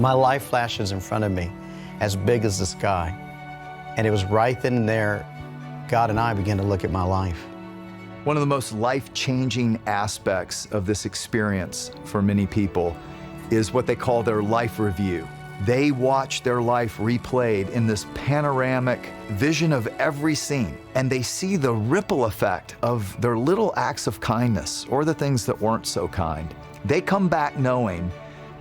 My life flashes in front of me as big as the sky. And it was right then and there, God and I began to look at my life. One of the most life-changing aspects of this experience for many people is what they call their life review. They watch their life replayed in this panoramic vision of every scene, and they see the ripple effect of their little acts of kindness or the things that weren't so kind. They come back knowing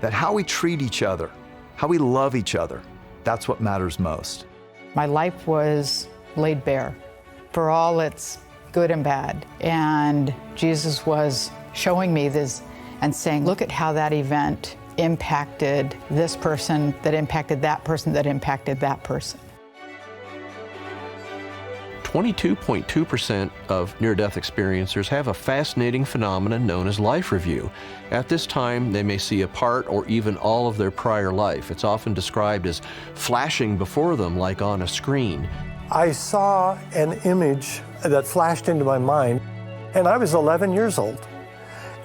that how we treat each other, how we love each other, that's what matters most. My life was laid bare for all its good and bad. And Jesus was showing me this and saying, look at how that event impacted this person, that impacted that person, that impacted that person. 22.2% of near-death experiencers have a fascinating phenomenon known as life review. At this time, they may see a part or even all of their prior life. It's often described as flashing before them like on a screen. I saw an image that flashed into my mind, and I was 11 years old,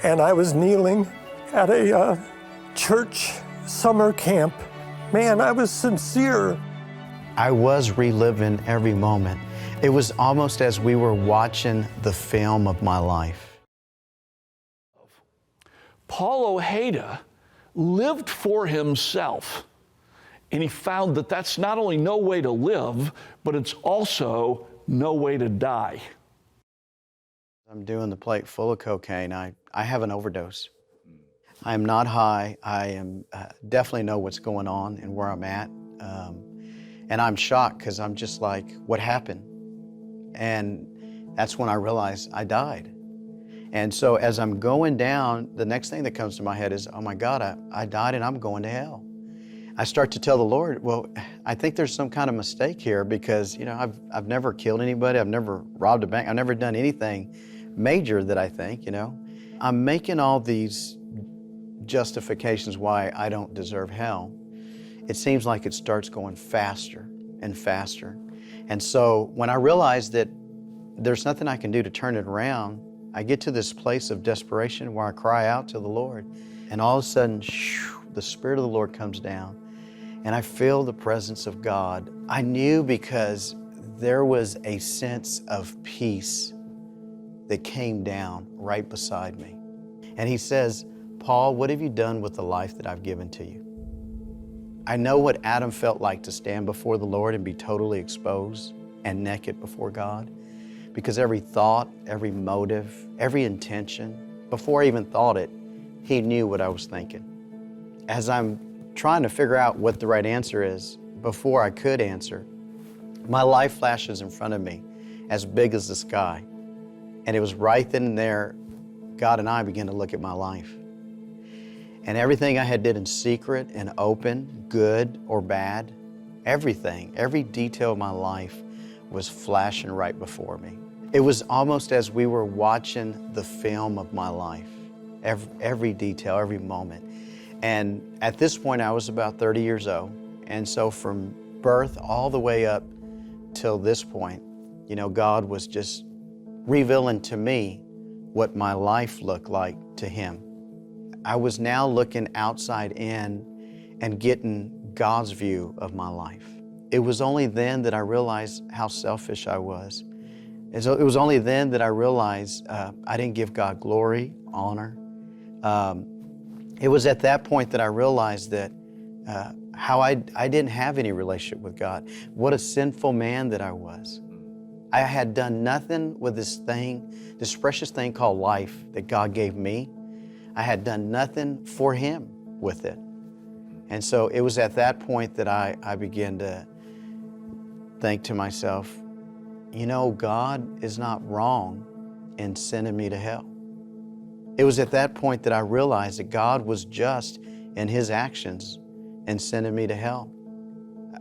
and I was kneeling at a church summer camp. Man, I was sincere. I was reliving every moment. It was almost as we were watching the film of my life. Paul Ojeda lived for himself, and he found that that's not only no way to live, but it's also no way to die. I'm doing the plate full of cocaine. I have an overdose. I am not high. I am definitely know what's going on and where I'm at. And I'm shocked because I'm just like, what happened? And that's when I realized I died. And so as I'm going down, the next thing that comes to my head is, oh my God, I died and I'm going to hell. I start to tell the Lord, well, I think there's some kind of mistake here because, you know, I've never killed anybody. I've never robbed a bank. I've never done anything major that I think, you know. I'm making all these justifications why I don't deserve hell. It seems like it starts going faster and faster. And so when I realize that there's nothing I can do to turn it around, I get to this place of desperation where I cry out to the Lord. And all of a sudden, the Spirit of the Lord comes down and I feel the presence of God. I knew because there was a sense of peace that came down right beside me. And He says, Paul, what have you done with the life that I've given to you? I know what Adam felt like to stand before the Lord and be totally exposed and naked before God, because every thought, every motive, every intention, before I even thought it, He knew what I was thinking. As I'm trying to figure out what the right answer is, before I could answer, my life flashes in front of me as big as the sky. And it was right then and there, God and I began to look at my life. And everything I had did in secret and open, good or bad, everything, every detail of my life was flashing right before me. It was almost as we were watching the film of my life, every detail, every moment. And at this point, I was about 30 years old. And so from birth all the way up till this point, you know, God was just revealing to me what my life looked like to Him. I was now looking outside in and getting God's view of my life. It was only then that I realized how selfish I was. And so it was only then that I realized I didn't give God glory, honor. It was at that point that I realized that how I didn't have any relationship with God. What a sinful man that I was. I had done nothing with this thing, this precious thing called life that God gave me. I had done nothing for Him with it. And so it was at that point that I began to think to myself, you know, God is not wrong in sending me to hell. It was at that point that I realized that God was just in His actions in sending me to hell.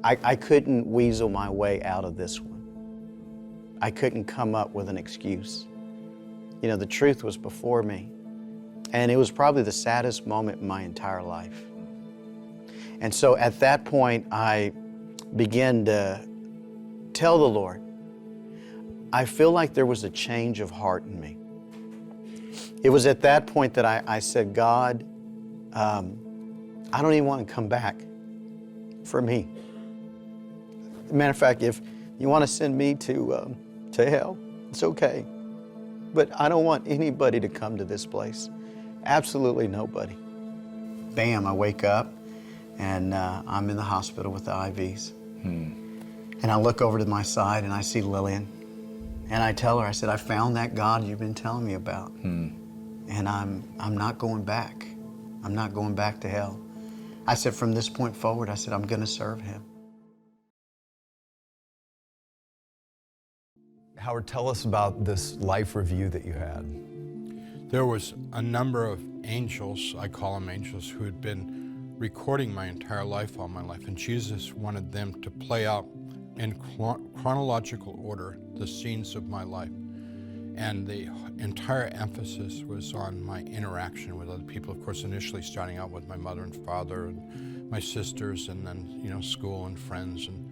I couldn't weasel my way out of this one. I couldn't come up with an excuse. You know, the truth was before me. And it was probably the saddest moment in my entire life. And so at that point, I began to tell the Lord, I feel like there was a change of heart in me. It was at that point that I said, God, I don't even want to come back for me. Matter of fact, if you want to send me to hell, it's okay. But I don't want anybody to come to this place. Absolutely nobody. Bam, I wake up and I'm in the hospital with the IVs. And I look over to my side and I see Lillian. And I tell her, I said, I found that God you've been telling me about. And I'm not going back. I'm not going back to hell. I said, from this point forward, I said, I'm going to serve him. Howard, tell us about this life review that you had. There was a number of angels, I call them angels, who had been recording my entire life, all my life, and Jesus wanted them to play out in chronological order the scenes of my life. And the entire emphasis was on my interaction with other people, of course, initially starting out with my mother and father and my sisters, and then, you know, school and friends. And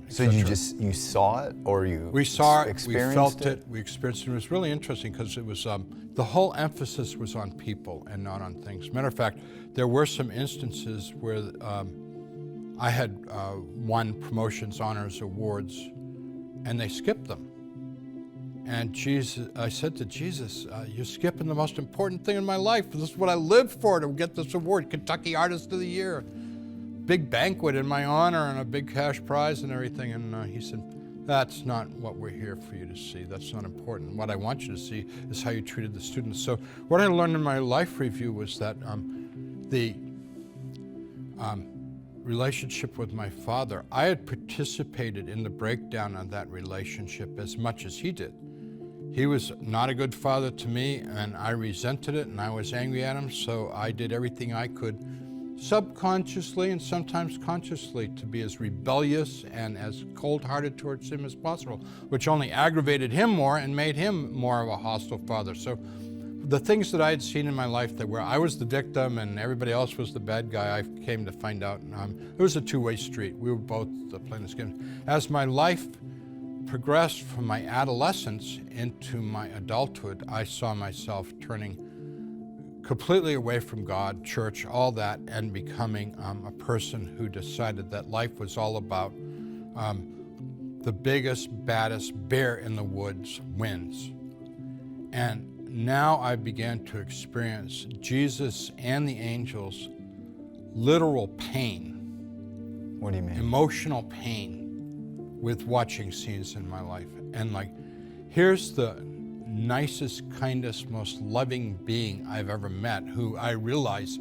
so you saw it, or you we saw it, experienced we felt it, we experienced it. It was really interesting because it was the whole emphasis was on people and not on things. Matter of fact, there were some instances where I had won promotions, honors, awards, and they skipped them. And I said to Jesus, "You're skipping the most important thing in my life. This is what I lived for, to get this award, Kentucky Artist of the Year." Big banquet in my honor and a big cash prize and everything. And he said, "That's not what we're here for you to see. That's not important. What I want you to see is how you treated the students." So what I learned in my life review was that the relationship with my father, I had participated in the breakdown of that relationship as much as he did. He was not a good father to me, and I resented it, and I was angry at him, so I did everything I could, subconsciously and sometimes consciously, to be as rebellious and as cold-hearted towards him as possible, which only aggravated him more and made him more of a hostile father. So the things that I had seen in my life that where I was the victim and everybody else was the bad guy, I came to find out it was a two-way street. We were both playing this game. As my life progressed from my adolescence into my adulthood, I saw myself turning completely away from God, church, all that, and becoming a person who decided that life was all about the biggest, baddest bear in the woods wins. And now I began to experience Jesus and the angels' literal pain. What do you mean? Emotional pain with watching scenes in my life. And like, here's the nicest, kindest, most loving being I've ever met, who I realize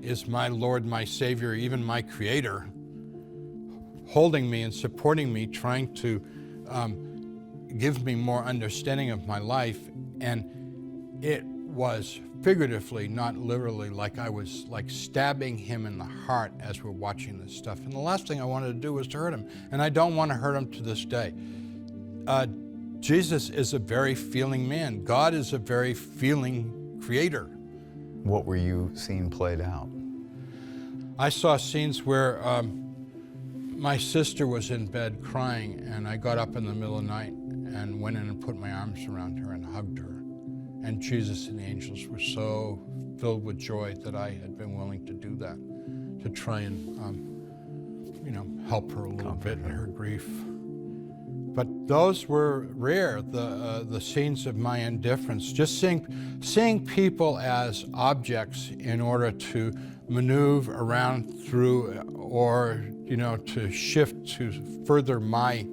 is my Lord, my Savior, even my Creator, holding me and supporting me, trying to give me more understanding of my life. And it was figuratively, not literally, like I was like stabbing him in the heart as we're watching this stuff. And the last thing I wanted to do was to hurt him. And I don't want to hurt him to this day. Jesus is a very feeling man. God is a very feeling creator. What were you seeing played out? I saw scenes where my sister was in bed crying, and I got up in the middle of the night and went in and put my arms around her and hugged her. And Jesus and the angels were so filled with joy that I had been willing to do that, to try and help her a little bit in her grief. But those were rare, the scenes of my indifference. Just seeing people as objects in order to maneuver around through, or to shift to further my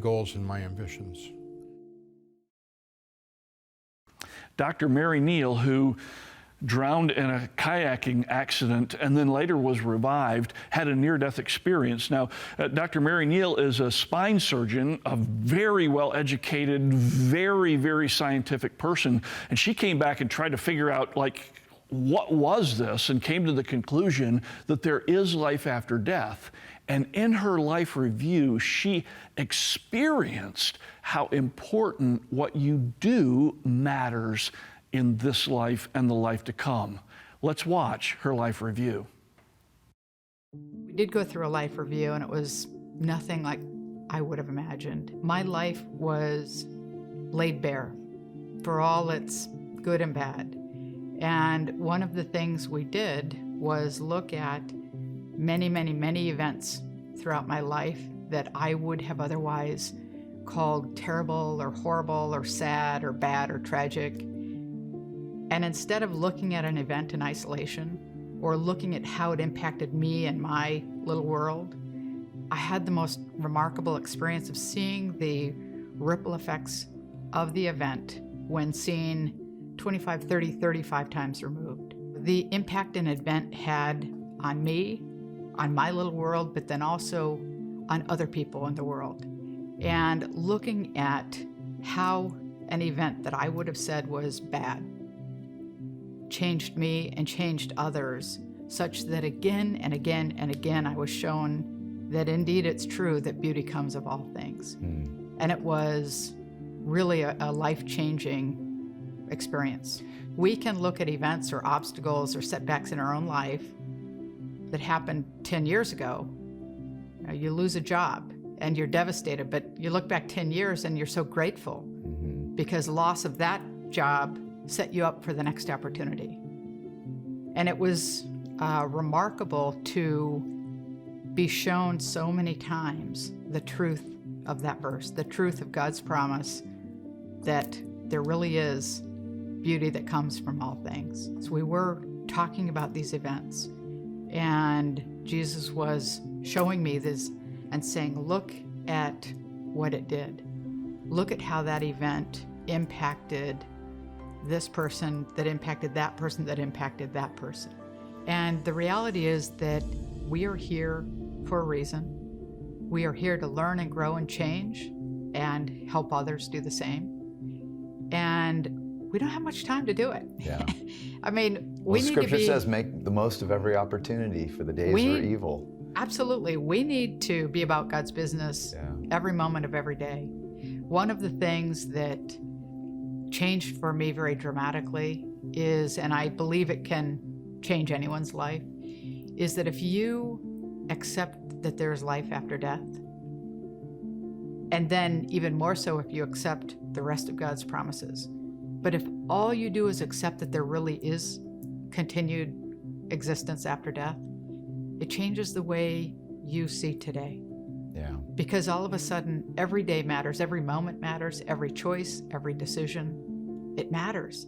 goals and my ambitions. Dr. Mary Neal, who drowned in a kayaking accident and then later was revived, had a near-death experience. Now, Dr. Mary Neal is a spine surgeon, a very well-educated, very, very scientific person, and she came back and tried to figure out, like, what was this, and came to the conclusion that there is life after death. And in her life review, she experienced how important what you do matters in this life and the life to come. Let's watch her life review. We did go through a life review, and it was nothing like I would have imagined. My life was laid bare for all its good and bad. And one of the things we did was look at many, many, many events throughout my life that I would have otherwise called terrible or horrible or sad or bad or tragic. And instead of looking at an event in isolation or looking at how it impacted me and my little world, I had the most remarkable experience of seeing the ripple effects of the event when seen 25, 30, 35 times removed. The impact an event had on me, on my little world, but then also on other people in the world. And looking at how an event that I would have said was bad changed me and changed others, such that again and again and again I was shown that indeed it's true that beauty comes of all things. And it was really a life-changing experience. We can look at events or obstacles or setbacks in our own life that happened 10 years ago. You lose a job and you're devastated, but you look back 10 years and you're so grateful because loss of that job set you up for the next opportunity. And it was remarkable to be shown so many times the truth of that verse, the truth of God's promise that there really is beauty that comes from all things. So we were talking about these events, and Jesus was showing me this and saying, look at what it did. Look at how that event impacted this person, that impacted that person, that impacted that person. And the reality is that we are here for a reason. We are here to learn and grow and change and help others do the same. And we don't have much time to do it. Yeah. I mean, Well, we need to Scripture be... says make the most of every opportunity, for the days are evil. Absolutely. We need to be about God's business every moment of every day. One of the things that changed for me very dramatically is, and I believe it can change anyone's life, is that if you accept that there's life after death, and then even more so if you accept the rest of God's promises, but if all you do is accept that there really is continued existence after death, it changes the way you see today. Yeah. Because all of a sudden, every day matters, every moment matters, every choice, every decision, it matters.